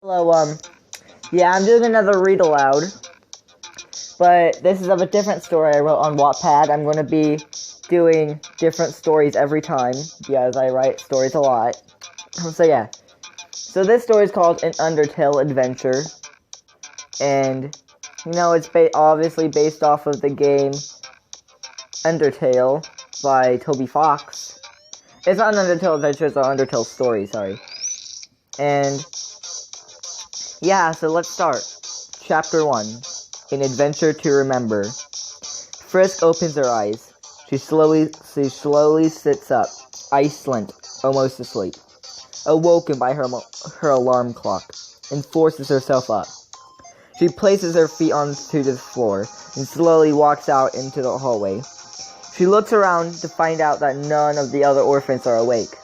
Hello, yeah, I'm doing another read aloud, but this is of a different story I wrote on Wattpad. I'm going to be doing different stories every time, because I write stories a lot. So yeah, so this story is called An Undertale Adventure, and, you know, it's obviously based off of the game Undertale by Toby Fox. It's not an Undertale Adventure, it's an Undertale story, sorry. And yeah, so let's start. Chapter 1. An Adventure to Remember. Frisk opens her eyes. She slowly sits up, ice-lint, almost asleep. Awoken by her alarm clock, and forces herself up. She places her feet onto the floor, and slowly walks out into the hallway. She looks around to find out that none of the other orphans are awake.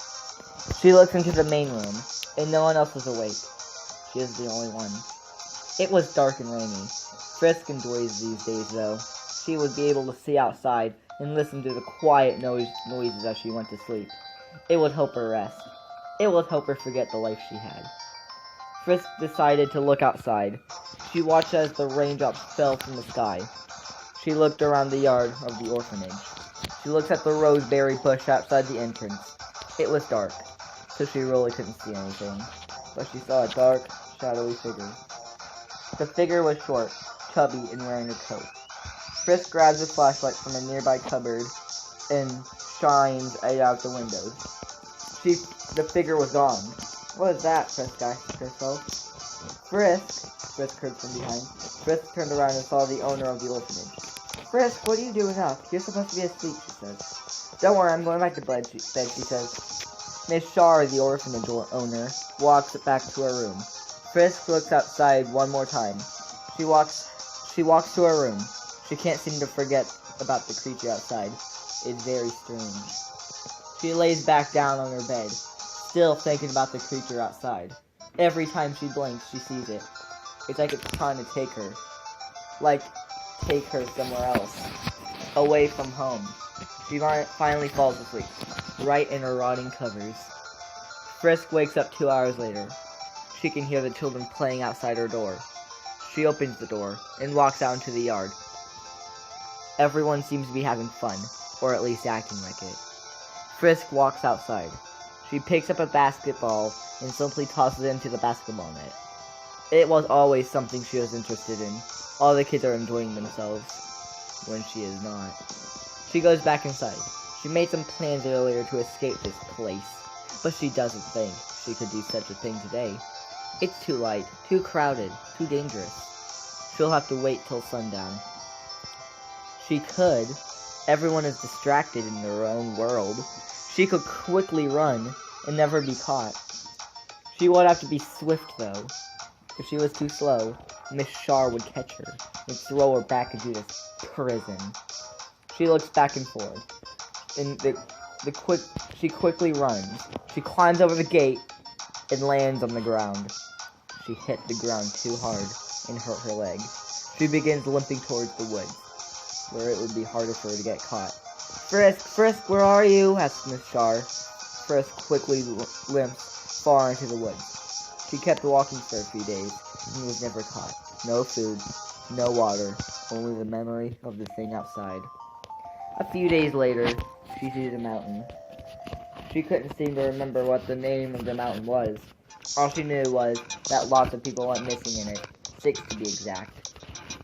She looks into the main room, and no one else is awake. She is the only one. It was dark and rainy. Frisk enjoys these days, though. She would be able to see outside and listen to the quiet noises as she went to sleep. It would help her rest. It would help her forget the life she had. Frisk decided to look outside. She watched as the raindrops fell from the sky. She looked around the yard of the orphanage. She looked at the roseberry bush outside the entrance. It was dark, so she really couldn't see anything. But she saw a dark, shadowy figure. The figure was short, chubby, and wearing a coat. Frisk grabs a flashlight from a nearby cupboard and shines it out the window. The figure was gone. What is that? Frisk asked herself. Frisk heard from behind. Frisk turned around and saw the owner of the orphanage. Frisk, what are you doing up? You're supposed to be asleep, she says. Don't worry, I'm going back to bed, she says. Miss Shar, the orphanage owner, walks back to her room. Frisk looks outside one more time. She walks to her room. She can't seem to forget about the creature outside. It's very strange. She lays back down on her bed, still thinking about the creature outside. Every time she blinks, she sees it. It's like it's trying to take her. Like, take her somewhere else. Away from home. She finally falls asleep, right in her rotting covers. Frisk wakes up 2 hours later. She can hear the children playing outside her door. She opens the door and walks out into the yard. Everyone seems to be having fun, or at least acting like it. Frisk walks outside. She picks up a basketball and simply tosses it into the basketball net. It was always something she was interested in. All the kids are enjoying themselves, when she is not. She goes back inside. She made some plans earlier to escape this place, but she doesn't think she could do such a thing today. It's too light, too crowded, too dangerous. She'll have to wait till sundown. She could. Everyone is distracted in their own world. She could quickly run and never be caught. She would have to be swift, though. If she was too slow, Miss Shar would catch her and throw her back into this prison. She looks back and forth, and she quickly runs. She climbs over the gate and lands on the ground. She hit the ground too hard and hurt her leg. She begins limping towards the woods, where it would be harder for her to get caught. Frisk, where are you? Asked Miss Shar. Frisk quickly limps far into the woods. She kept walking for a few days and was never caught. No food, no water, only the memory of the thing outside. A few days later, she sees a mountain. She couldn't seem to remember what the name of the mountain was. All she knew was that lots of people went missing in it, 6 to be exact.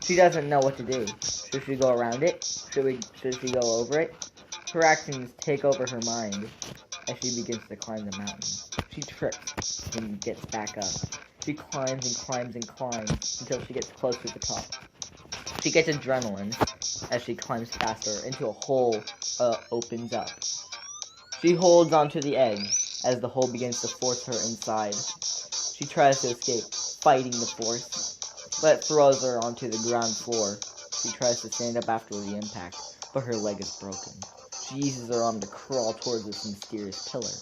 She doesn't know what to do. Should she go around it? Should she go over it? Her actions take over her mind as she begins to climb the mountain. She trips and gets back up. She climbs and climbs and climbs until she gets close to the top. She gets adrenaline as she climbs faster until a hole opens up. She holds onto the edge as the hole begins to force her inside. She tries to escape, fighting the force, but it throws her onto the ground floor. She tries to stand up after the impact, but her leg is broken. She uses her arm to crawl towards this mysterious pillar.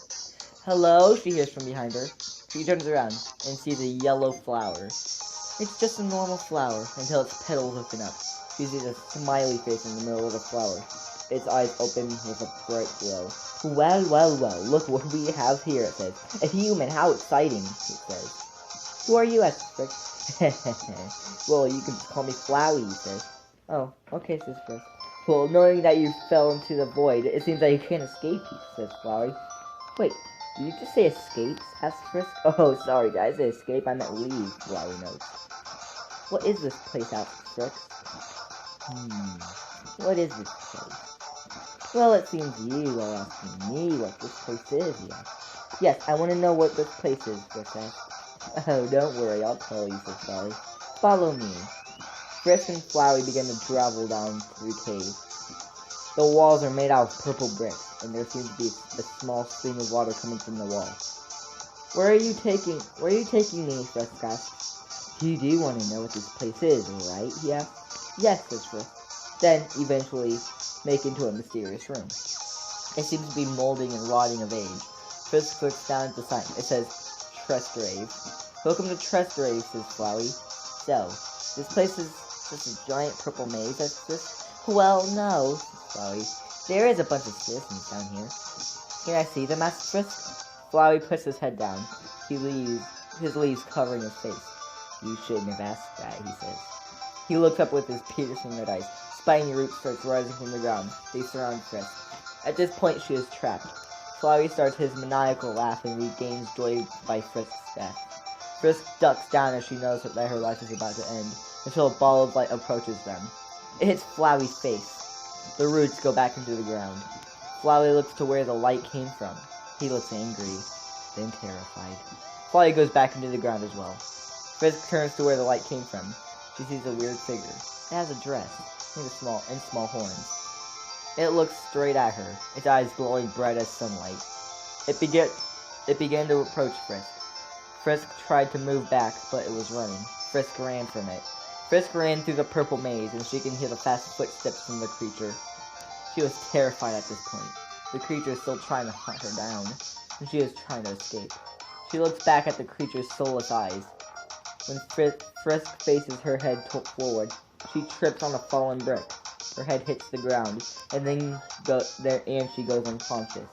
Hello, she hears from behind her. She turns around and sees a yellow flower. It's just a normal flower until its petals open up. She sees a smiley face in the middle of the flower. Its eyes open with a bright glow. Well, look what we have here, it says. A human, how exciting, it says. Who are you, asked Frisk. Well, you can just call me Flowey, he says. Oh, okay, says Frisk. Well, knowing that you fell into the void, it seems that you can't escape, says Flowey. Wait, did you just say escapes? Asked Frisk. Oh, sorry guys, I escape, I meant leave, Flowey notes. What is this place, asked Frisk. What is this place? Well, it seems you are asking me what this place is, yeah. Yes, I want to know what this place is, Frisk asked. Oh, don't worry, I'll tell you, said Flowey. Follow me. Frisk and Flowey begin to travel down through the cave. The walls are made out of purple bricks, and there seems to be a small stream of water coming from the wall. Where are you taking me, Frisk asked. You do want to know what this place is, right? He asked. Yes, says Frisk. Then, eventually, make into a mysterious room. It seems to be molding and rotting of age. Frisk looks down at the sign. It says, Trestgrave. Welcome to Trestgrave, says Flowey. So, this place is just a giant purple maze, says Frisk. Well, no, says Flowey. There is a bunch of citizens down here. Can I see them, asks Frisk. Flowey puts his head down. His leaves covering his face. You shouldn't have asked that, he says. He looks up with his piercing red eyes. Spiny roots starts rising from the ground. They surround Frisk. At this point, she is trapped. Flowey starts his maniacal laugh and regains joy by Frisk's death. Frisk ducks down as she knows that her life is about to end, until a ball of light approaches them. It hits Flowey's face. The roots go back into the ground. Flowey looks to where the light came from. He looks angry, then terrified. Flowey goes back into the ground as well. Frisk turns to where the light came from. She sees a weird figure. It has a dress, and small horns. It looks straight at her, its eyes glowing bright as sunlight. It began to approach Frisk. Frisk tried to move back, but it was running. Frisk ran from it. Frisk ran through the purple maze, and she can hear the fast footsteps from the creature. She was terrified at this point. The creature is still trying to hunt her down, and she is trying to escape. She looks back at the creature's soulless eyes. When Frisk faces her head forward, she trips on a fallen brick. Her head hits the ground, and she goes unconscious.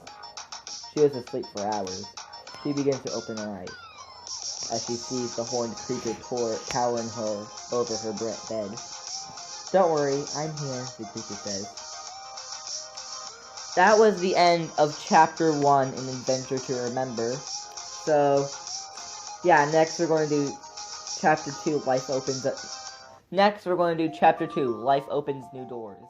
She was asleep for hours. She begins to open her eyes as she sees the horned creature towering her over her bed. Don't worry, I'm here, the creature says. That was the end of Chapter 1 in Adventure to Remember. So, yeah, next we're going to do Chapter 2, Life Opens Up. Next, we're going to do Chapter 2, Life Opens New Doors.